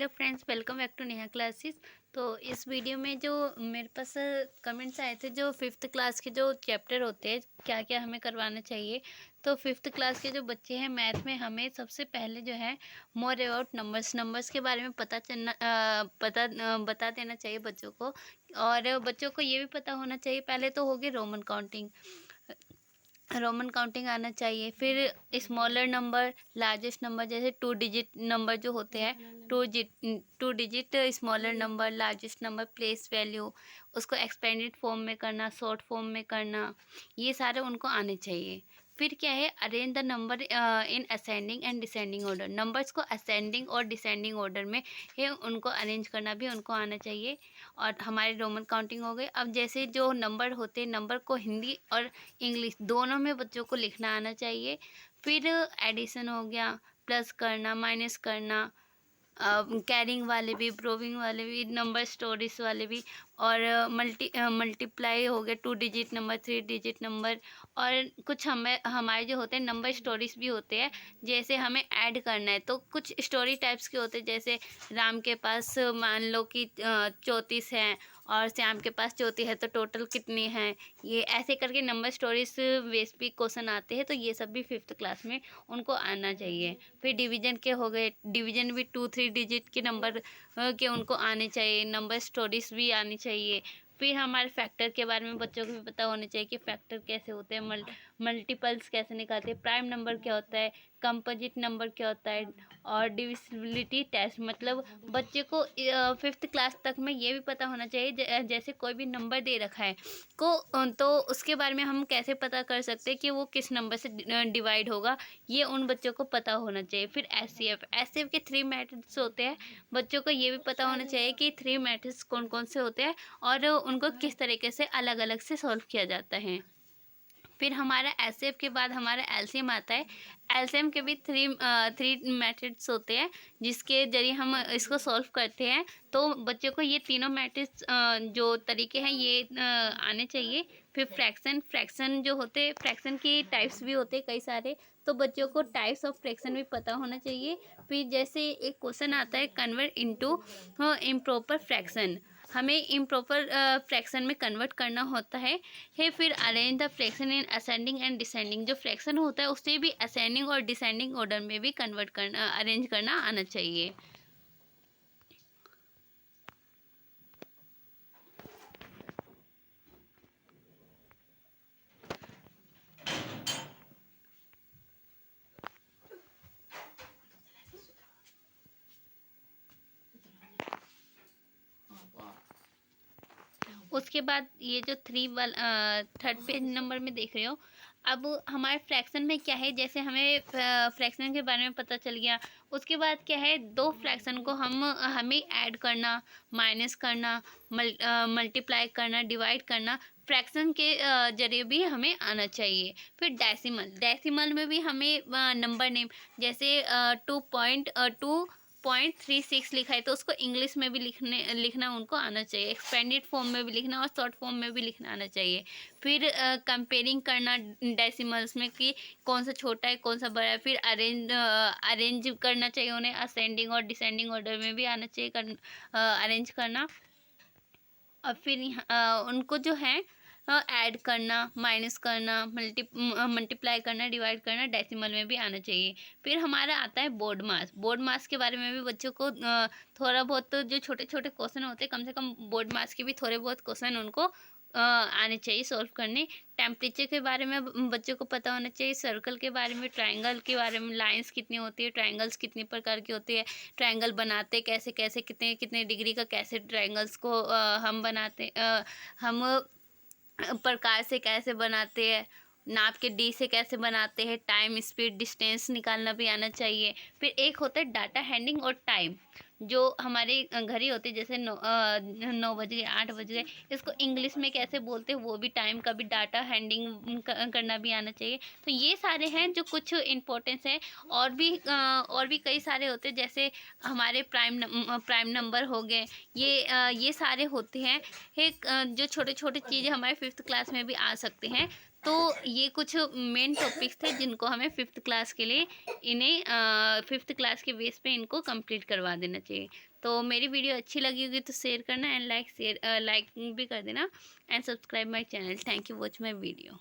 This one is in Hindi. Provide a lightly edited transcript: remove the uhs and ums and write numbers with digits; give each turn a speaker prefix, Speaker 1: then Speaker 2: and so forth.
Speaker 1: Hello friends, welcome back to Neha classes. तो इस वीडियो में जो मेरे पास कमेंट्स आए थे, जो फिफ्थ क्लास के जो चैप्टर होते हैं क्या क्या हमें करवाना चाहिए। तो फिफ्थ क्लास के जो बच्चे हैं मैथ में, हमें सबसे पहले जो है मोर अबाउट नंबर्स के बारे में बता देना चाहिए बच्चों को। और बच्चों को ये भी पता होना चाहिए, पहले तो होगी रोमन काउंटिंग आना चाहिए। फिर स्मॉलर नंबर, लार्जेस्ट नंबर, जैसे 2 डिजिट नंबर जो होते हैं, 2 digit smaller number, largest number, place value, उसको एक्सपेंडेड फॉर्म में करना, शॉर्ट फॉर्म में करना, ये सारे उनको आने चाहिए। फिर क्या है, arrange the number in ascending and descending order, numbers को असेंडिंग और डिसेंडिंग ऑर्डर में है उनको अरेंज करना भी उनको आना चाहिए। और हमारे रोमन काउंटिंग हो गई। अब जैसे जो नंबर होते हैं, नंबर को हिंदी और इंग्लिश दोनों में बच्चों को लिखना आना चाहिए। फिर एडिशन हो गया, प्लस करना, माइनस करना, कैरिंग वाले भी, प्रूविंग वाले भी, नंबर स्टोरीज वाले भी, और मल्टीप्लाई हो गया, 2 डिजिट नंबर, 3 डिजिट नंबर। और कुछ हमारे जो होते हैं नंबर स्टोरीज भी होते हैं, जैसे हमें ऐड करना है तो कुछ स्टोरी टाइप्स के होते हैं। जैसे राम के पास मान लो कि 34 हैं और श्याम के पास 34 है, तो टोटल कितनी हैं, ये ऐसे करके नंबर स्टोरीज बेस भी क्वेश्चन आते हैं। तो ये सब भी फिफ्थ क्लास में उनको आना चाहिए। फिर डिवीजन के हो गए, डिवीजन भी 2-3 डिजिट के नंबर के उनको आने चाहिए, नंबर स्टोरीज भी आनी चाहिए। फिर हमारे फैक्टर के बारे में बच्चों को भी पता होना चाहिए कि फैक्टर कैसे होते हैं, मल्टीपल्स कैसे निकालते हैं, प्राइम नंबर क्या होता है, कंपोजिट नंबर क्या होता है, और डिविजिबिलिटी टेस्ट। मतलब बच्चे को फिफ्थ क्लास तक में ये भी पता होना चाहिए, जैसे कोई भी नंबर दे रखा है तो उसके बारे में हम कैसे पता कर सकते हैं कि वो किस नंबर से डिवाइड होगा, ये उन बच्चों को पता होना चाहिए। फिर एचसीएफ के 3 मेथड्स होते हैं, बच्चों को ये भी पता होना चाहिए कि 3 मेथड्स कौन कौन से होते हैं और उनको किस तरीके से अलग अलग से सॉल्व किया जाता है। फिर हमारा एचसीएफ के बाद हमारा एलसीएम आता है। एलसीएम के भी थ्री मेथड्स होते हैं, जिसके जरिए हम इसको सॉल्व करते हैं। तो बच्चों को ये तीनों मेथड्स जो तरीके हैं ये आने चाहिए। फिर फ्रैक्शन जो होते हैं, फ्रैक्शन की टाइप्स भी होते हैं कई सारे, तो बच्चों को टाइप्स ऑफ फ्रैक्शन भी पता होना चाहिए। फिर जैसे एक क्वेश्चन आता है, कन्वर्ट इनटू इम्प्रॉपर फ्रैक्शन, हमें इम्प्रॉपर फ्रैक्शन में कन्वर्ट करना होता है। फिर arrange the fraction in ascending and descending, जो फ्रैक्शन होता है उससे भी असेंडिंग और डिसेंडिंग ऑर्डर में भी कन्वर्ट करना, अरेंज करना आना चाहिए। उसके बाद ये जो थर्ड पेज नंबर में देख रहे हो, अब हमारे फ्रैक्शन में क्या है, जैसे हमें फ्रैक्शन के बारे में पता चल गया। उसके बाद क्या है, दो फ्रैक्शन को हमें ऐड करना, माइनस करना, मल्टीप्लाई करना, डिवाइड करना, फ्रैक्शन के जरिए भी हमें आना चाहिए। फिर डेसिमल में भी हमें नंबर नेम, जैसे 2.36 लिखा है तो उसको इंग्लिश में भी लिखना उनको आना चाहिए, एक्सपेंडेड फॉर्म में भी लिखना और शॉर्ट फॉर्म में भी लिखना आना चाहिए। फिर कंपेयरिंग करना डेसिमल्स में कि कौन सा छोटा है कौन सा बड़ा है। फिर अरेंज करना चाहिए उन्हें, असेंडिंग और डिसेंडिंग ऑर्डर में भी आना चाहिए अरेंज करना। और फिर उनको जो है ऐड करना, माइनस करना, मल्टीप्लाई करना, डिवाइड करना, डेसिमल में भी आना चाहिए। फिर हमारा आता है बोर्ड मास के बारे में भी बच्चों को थोड़ा बहुत, तो जो छोटे छोटे क्वेश्चन होते हैं, कम से कम बोर्ड मास के भी थोड़े बहुत क्वेश्चन उनको आने चाहिए सॉल्व करने। टेम्परेचर के बारे में बच्चों को पता होना चाहिए, सर्कल के बारे में, ट्रायंगल के बारे में, लाइंस कितनी होती है, ट्रायंगल्स कितने प्रकार की होती है, ट्रायंगल बनाते कैसे कैसे, कितने कितने डिग्री का कैसे ट्रायंगल्स को हम बनाते, हम प्रकार से कैसे बनाते हैं, नाप के डी से कैसे बनाते हैं, टाइम, स्पीड, डिस्टेंस निकालना भी आना चाहिए। फिर एक होता है डाटा हैंडलिंग और टाइम, जो हमारे घड़ी होती है, जैसे 9 बज गए, 8 बज गए, इसको इंग्लिश में कैसे बोलते हैं वो भी, टाइम का भी डाटा हैंडलिंग करना भी आना चाहिए। तो ये सारे हैं जो कुछ इम्पोर्टेंस है। और भी कई सारे होते हैं, जैसे हमारे प्राइम नंबर हो गए, ये सारे होते हैं। एक जो छोटे छोटे चीज़ें हमारे फिफ्थ क्लास में भी आ सकते हैं। तो ये कुछ मेन टॉपिक्स थे जिनको हमें 5th क्लास के लिए इन्हें 5th क्लास के बेस पे इनको कंप्लीट करवा देना चाहिए। तो मेरी वीडियो अच्छी लगी होगी तो शेयर करना एंड लाइक भी कर देना and subscribe my channel. Thank you watch my video.